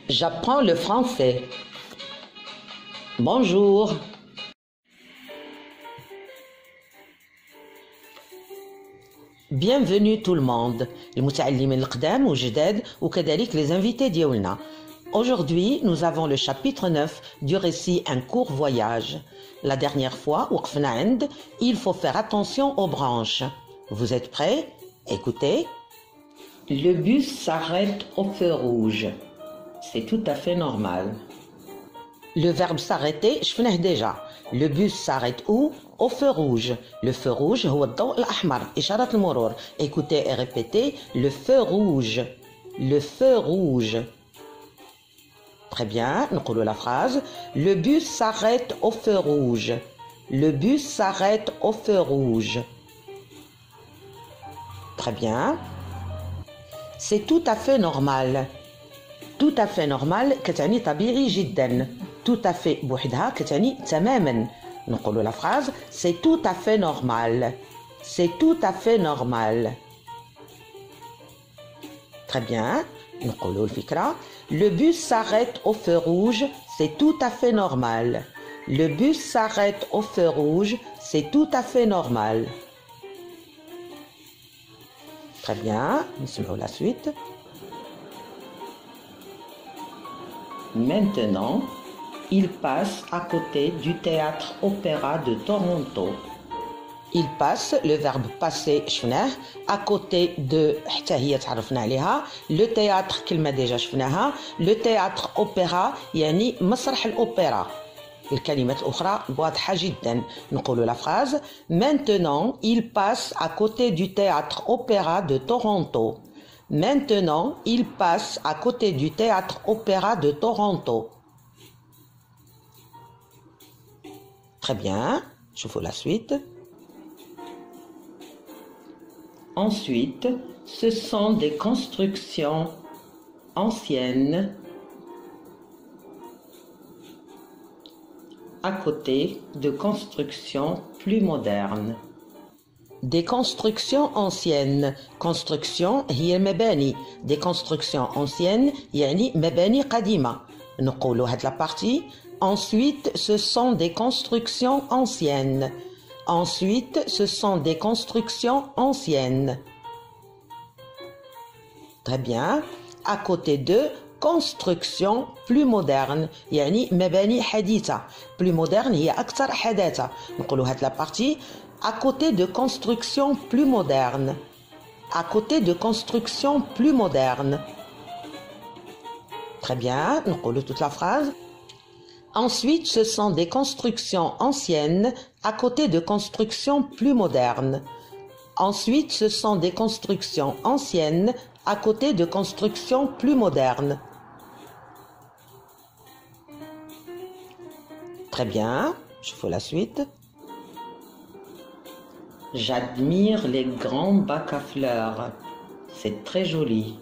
J'apprends le français. Bonjour. Bienvenue tout le monde. المتعلمين القدام وجداد وكذلك les invités ديالنا. Aujourd'hui, nous avons le chapitre 9 du récit Un court voyage. La dernière fois, وقفنا عند il faut faire attention aux branches. Vous êtes prêts? Écoutez. Le bus s'arrête au feu rouge. C'est tout à fait normal. Le verbe s'arrêter, je connais déjà. Le bus s'arrête où? Au feu rouge. Le feu rouge, هو الضوء الأحمر, إشارة المرور. Écoutez et répétez. Le feu rouge. Le feu rouge. Très bien, نقولوا la phrase. Le bus s'arrête au feu rouge. Le bus s'arrête au feu rouge. Très bien. C'est tout à fait normal. Tout à fait normal كتعني طبيعي جدا. Tout à fait بوحدها كتعني تماما. نقولوا la phrase. C'est tout à fait normal. C'est tout à fait normal. Très bien. نقولوا الفكرة. Le bus s'arrête au feu rouge. C'est tout à fait normal. Le bus s'arrête au feu rouge. C'est tout à fait normal. Très bien. نسمعوا la suite. Maintenant, il passe à côté du théâtre opéra de Toronto. Il passe, le verbe passer شفناه, à côté de حتى هي تعرفنا عليها. Le théâtre كلمة déjà شفناها. Le théâtre opéra يعني مسرح الأوبرا. الكلمات الأخرى واضحة جدا. نقول la phrase. Maintenant, il passe à côté du théâtre opéra de Toronto. Maintenant, il passe à côté du théâtre opéra de Toronto. Très bien, je vous la suite. Ensuite, ce sont des constructions anciennes à côté de constructions plus modernes. Des constructions anciennes. Construction هي المباني. Des constructions anciennes يعني مباني قديمة. نقولوا هاد la partie. Ensuite, ce sont des constructions anciennes. Ensuite, ce sont des constructions anciennes. Très bien. À côté de construction plus moderne يعني مباني حديثة. Plus moderne هي أكثر حداثة. نقولوا هاد la partie. À côté de constructions plus modernes. À côté de constructions plus modernes. Très bien, nous relevons toute la phrase. Ensuite, ce sont des constructions anciennes à côté de constructions plus modernes. Ensuite, ce sont des constructions anciennes à côté de constructions plus modernes. Très bien, je fais la suite. J'admire les grands bacs à fleurs. C'est très joli.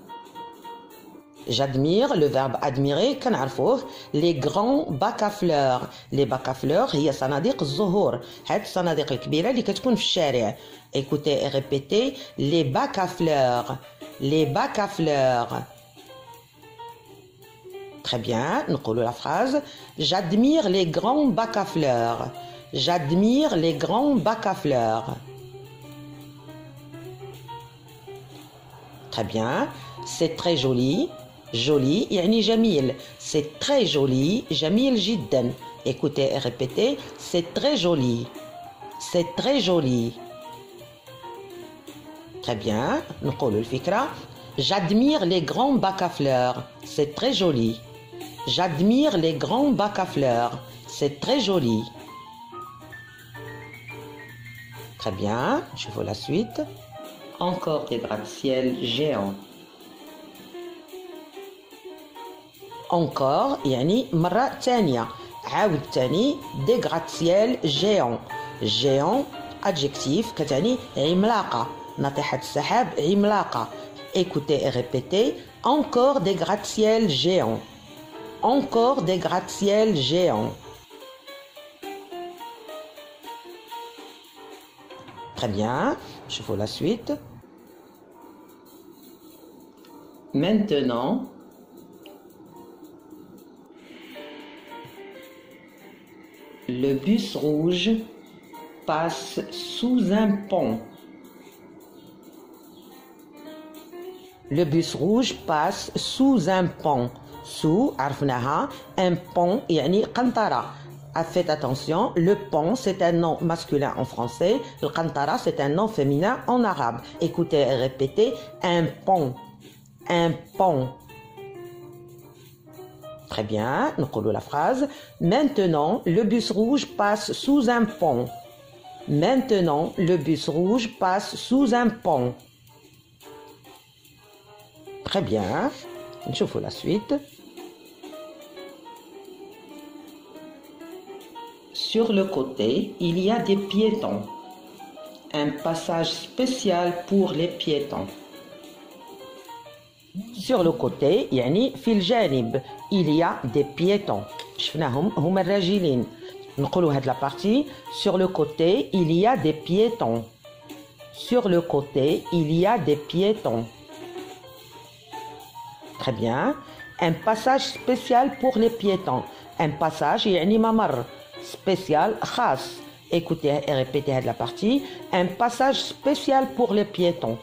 J'admire, le verbe admirer, كنعرفوه. Les grands bacs à fleurs. Les bacs à fleurs هي صناديق الزهور. هاد الصناديق الكبيرة اللي كتكون في الشارع. Écoutez et répétez. Les bacs à fleurs. Les bacs à fleurs. Très bien, نقولوا la phrase. J'admire les grands bacs à fleurs. J'admire les grands bacs à fleurs. Très bien, c'est très joli. Joli يعني جميل. C'est très joli. جميل جدا. Écoutez et répétez. C'est très joli. C'est très joli. Très bien. نقولوا الفكرة. J'admire les grands bacs à fleurs. C'est très joli. J'admire les grands bacs à fleurs. C'est très joli. Très bien. Je vois la suite. Encore des gratte-ciel géants. Encore يعني مرة تانية. عاود تاني. Des gratte-ciel géants. Géant adjectif كتعني عملاقة. ناطحة السحاب عملاقة. Écoutez et répétez. Encore des gratte-ciel géants. Encore des gratte-ciel géants. Très bien, je vois la suite. Maintenant, Le bus rouge passe sous un pont. Le bus rouge passe sous un pont. Sous, عرفناها, un pont يعني قنطرة. Faites attention, le pont c'est un nom masculin en français, le qantara c'est un nom féminin en arabe. Écoutez et répétez, un pont, un pont. Très bien, nous collons la phrase. Maintenant, le bus rouge passe sous un pont. Maintenant, le bus rouge passe sous un pont. Très bien, je vous la suite. Sur le côté, il y a des piétons. Un passage spécial pour les piétons. Sur le côté, يعني في الجانب, il y a des piétons. شفناهم هما الراجلين. نقولوا هاد la partie. Sur le côté, il y a des piétons. Sur le côté, il y a des piétons. Très bien. Un passage spécial pour les piétons. Un passage يعني ممر. Spécial خاص. Écoutez et répétez la partie. Un passage spécial pour les piétons.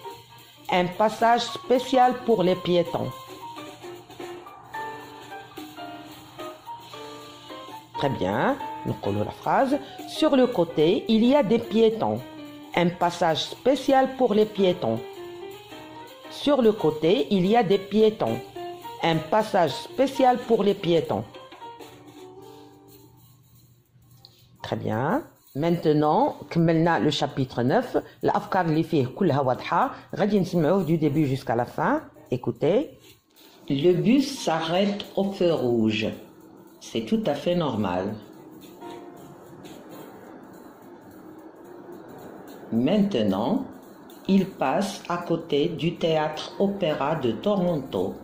Un passage spécial pour les piétons. Très bien. Nous collons la phrase. Sur le côté, il y a des piétons. Un passage spécial pour les piétons. Sur le côté, il y a des piétons. Un passage spécial pour les piétons. Très bien. Maintenant, كملنا le chapitre 9. الأفكار اللي فيه كلها واضحة. غادي نسمعوه du début jusqu'à la fin. Écoutez. Le bus s'arrête au feu rouge. C'est tout à fait normal. Maintenant, il passe à côté du théâtre opéra de Toronto.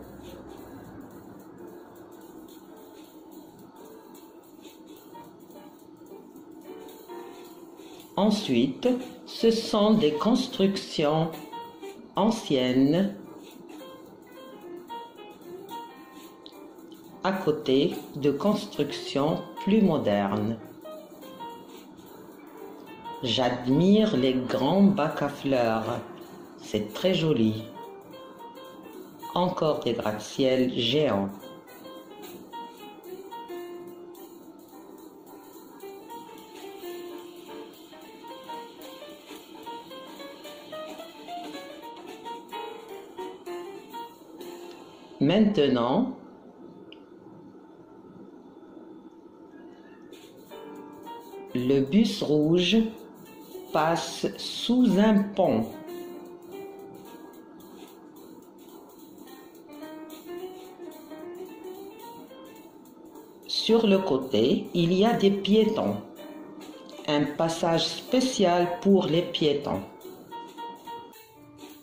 Ensuite, ce sont des constructions anciennes à côté de constructions plus modernes. J'admire les grands bacs à fleurs, c'est très joli. Encore des gratte-ciel géants. Maintenant, le bus rouge passe sous un pont. Sur le côté, il y a des piétons. Un passage spécial pour les piétons.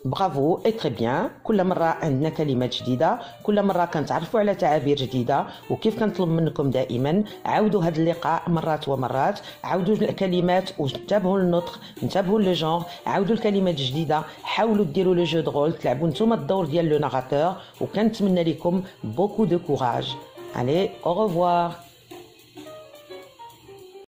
برافو اي تري بيان. كل مره عندنا كلمات جديده، كل مره كنتعرفوا على تعابير جديده. وكيف كنطلب منكم دائما عاودوا هذا اللقاء مرات ومرات، عاودوا الكلمات وانتبهوا للنطق، انتبهوا للجونغ، عاودوا الكلمات الجديده، حاولوا ديروا لو جو دو رول، تلعبوا نتوما الدور ديال لو ناراتور. وكنتمنى لكم بوكو دو كوراج. Allez, au revoir.